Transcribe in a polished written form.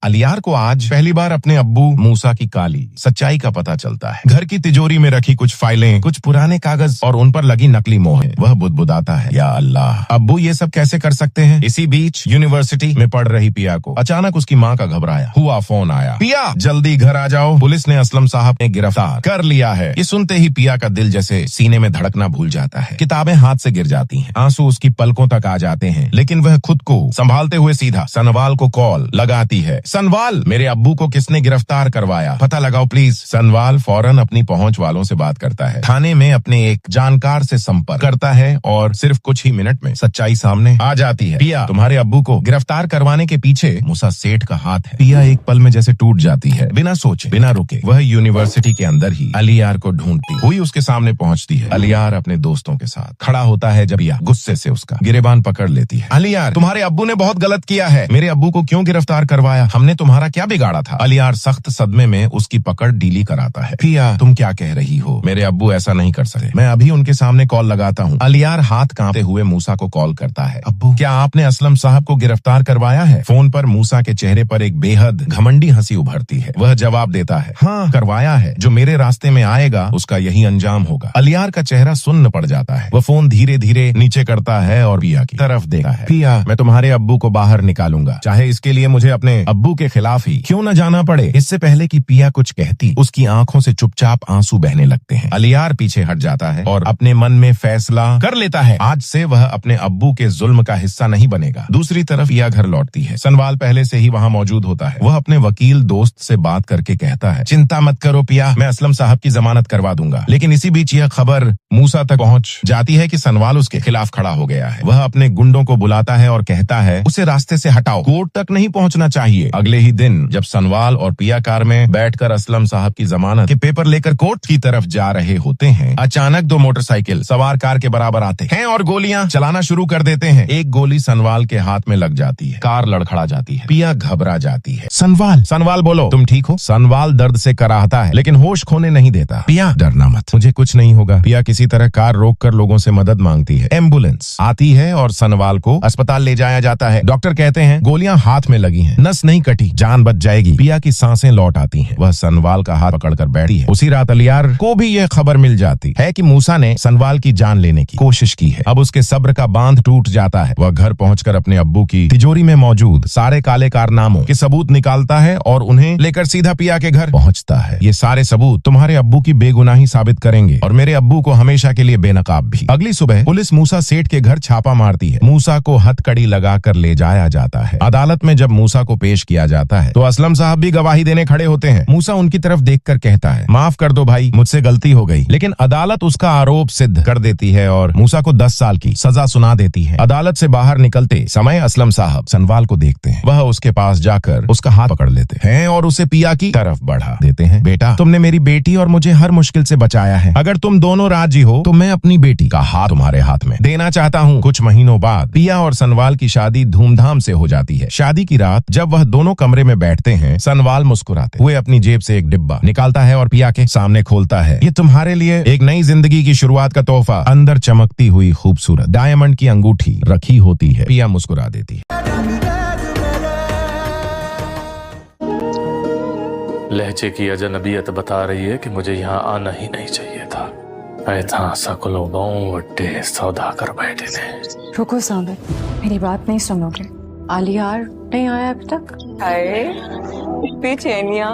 अलियार को आज पहली बार अपने अब्बू मूसा की काली सच्चाई का पता चलता है। घर की तिजोरी में रखी कुछ फाइलें, कुछ पुराने कागज और उन पर लगी नकली मोहरें। वह बुदबुदाता है, या अल्लाह, अब्बू ये सब कैसे कर सकते हैं। इसी बीच यूनिवर्सिटी में पढ़ रही पिया को अचानक उसकी माँ का घबराया हुआ फोन आया। पिया, जल्दी घर आ जाओ, पुलिस ने असलम साहब ने गिरफ्तार कर लिया है। ये सुनते ही पिया का दिल जैसे सीने में धड़कना भूल जाता है। किताबें हाथ से गिर जाती हैं, आंसू उसकी पलकों तक आ जाते हैं, लेकिन वह खुद को संभालते हुए सीधा सनवाल को कॉल लगाती है। सनवाल, मेरे अब्बू को किसने गिरफ्तार करवाया, पता लगाओ प्लीज। सनवाल फौरन अपनी पहुंच वालों से बात करता है। थाने में अपने एक जानकार से संपर्क करता है और सिर्फ कुछ ही मिनट में सच्चाई सामने आ जाती है। पिया, तुम्हारे अब्बू को गिरफ्तार करवाने के पीछे मूसा सेठ का हाथ है। पिया एक पल में जैसे टूट जाती है। बिना सोचे बिना रुके वह यूनिवर्सिटी के अंदर ही अलियार को ढूंढती हुई उसके सामने पहुंचती है। अलियार अपने दोस्तों के साथ खड़ा होता है जब पिया गुस्से से उसका गिरेबान पकड़ लेती है। अलियार, तुम्हारे अब्बू ने बहुत गलत किया है। मेरे अब्बू को क्यों गिरफ्तार करवाया, हमने तुम्हारा क्या बिगाड़ा था। अलियार सख्त सदमे में उसकी पकड़ ढीली कराता है। पिया, तुम क्या कह रही हो, मेरे अब्बू ऐसा नहीं कर सके, मैं अभी उनके सामने कॉल लगाता हूँ। अलियार हाथ कांपते हुए मूसा को कॉल करता है। अब्बू, क्या आपने असलम साहब को गिरफ्तार करवाया है। फोन पर मूसा के चेहरे पर एक बेहद घमंडी हंसी उभरती है। वह जवाब देता है, हाँ करवाया है, जो मेरे रास्ते में आएगा उसका यही अंजाम होगा। अलियार का चेहरा सुन्न पड़ जाता है। वह फोन धीरे धीरे नीचे करता है और पिया की तरफ देखता है। पिया, मैं तुम्हारे अब्बू को बाहर निकालूंगा, चाहे इसके लिए मुझे अपने अब्बू के खिलाफ ही क्यों न जाना पड़े। इससे पहले कि पिया कुछ कहती, उसकी आंखों से चुपचाप आंसू बहने लगते हैं। अलियार पीछे हट जाता है और अपने मन में फैसला कर लेता है, आज से वह अपने अब्बू के जुल्म का हिस्सा नहीं बनेगा। दूसरी तरफ पिया घर लौटती है। सनवाल पहले से ही वहाँ मौजूद होता है। वह अपने वकील दोस्त से बात करके कहता है, चिंता मत करो पिया, मैं असलम साहब की जमानत करवा दूंगा। लेकिन इसी बीच यह खबर मूसा तक पहुँच जाती है कि सनवाल उसके खिलाफ खड़ा हो गया है। वह अपने गुंडों को बुलाता है और कहता है, उसे रास्ते से हटाओ, कोर्ट तक नहीं पहुंचना चाहिए। अगले ही दिन जब सनवाल और पिया कार में बैठकर असलम साहब की जमानत के पेपर लेकर कोर्ट की तरफ जा रहे होते हैं, अचानक दो मोटरसाइकिल सवार कार के बराबर आते हैं और गोलियां चलाना शुरू कर देते हैं। एक गोली सनवाल के हाथ में लग जाती है, कार लड़खड़ा जाती है। पिया घबरा जाती है। सनवाल बोलो, तुम ठीक हो। सनवाल दर्द से कराहता है लेकिन होश खोने नहीं देता। पिया, डरना मत, मुझे कुछ नहीं होगा। पिया किसी तरह कार रोककर लोगों से मदद मांगती है। एम्बुलेंस आती है और सनवाल को अस्पताल ले जाया जाता है। डॉक्टर कहते हैं गोलियां हाथ में लगी हैं, नस नहीं कटी, जान बच जाएगी। पिया की सांसें लौट आती हैं। वह सनवाल का हाथ पकड़कर बैठी है। उसी रात अलियार को भी यह खबर मिल जाती है कि मूसा ने सनवाल की जान लेने की कोशिश की है। अब उसके सब्र का बांध टूट जाता है। वह घर पहुंचकर अपने अब्बू की तिजोरी में मौजूद सारे काले कारनामों के सबूत निकालता है और उन्हें लेकर सीधा पिया के घर पहुंचता है। ये सारे सबूत तुम्हारे अब्बू की बेगुनाही साबित करेंगे और मेरे अब्बू को हमेशा के लिए बेनकाब भी। अगली सुबह पुलिस मूसा सेठ के घर छापा मारती है। मूसा को हथकड़ी लगाकर ले जाया जाता है। अदालत में जब मूसा को पेश किया जाता है तो असलम साहब भी गवाही देने खड़े होते हैं। मूसा उनकी तरफ देखकर कहता है, माफ कर दो भाई, मुझसे गलती हो गई। लेकिन अदालत उसका आरोप सिद्ध कर देती है और मूसा को 10 साल की सजा सुना देती है। अदालत से बाहर निकलते समय असलम साहब सनवाल को देखते हैं। वह उसके पास जाकर उसका हाथ पकड़ लेते हैं और उसे पिया की तरफ बढ़ा देते हैं। बेटा, तुमने मेरी बेटी और मुझे हर मुश्किल से बचाया है। अगर तुम दोनों राजी हो तो मैं अपनी बेटी का हाथ तुम्हारे हाथ में देना चाहता हूँ। कुछ महीनों बाद पिया और सनवाल की शादी धूमधाम से हो जाती है। शादी की रात जब वह दोनों कमरे में बैठते हैं, सनवाल मुस्कुराते हुए अपनी जेब से एक डिब्बा निकालता है और पिया के सामने खोलता है। ये तुम्हारे लिए एक नई जिंदगी की शुरुआत का तोहफा। अंदर चमकती हुई खूबसूरत डायमंड की अंगूठी रखी होती है। पिया मुस्कुरा देती है। लहजे की अजनबियत बता रही है कि मुझे यहाँ आना ही नहीं चाहिए था। ऐसा सकुलो गाँव वड्डे सौदा कर बैठे थे। रुको साबिर, मेरी बात नहीं सुनोगे। अलियार नहीं आया अभी तक। हाय बेचैनिया,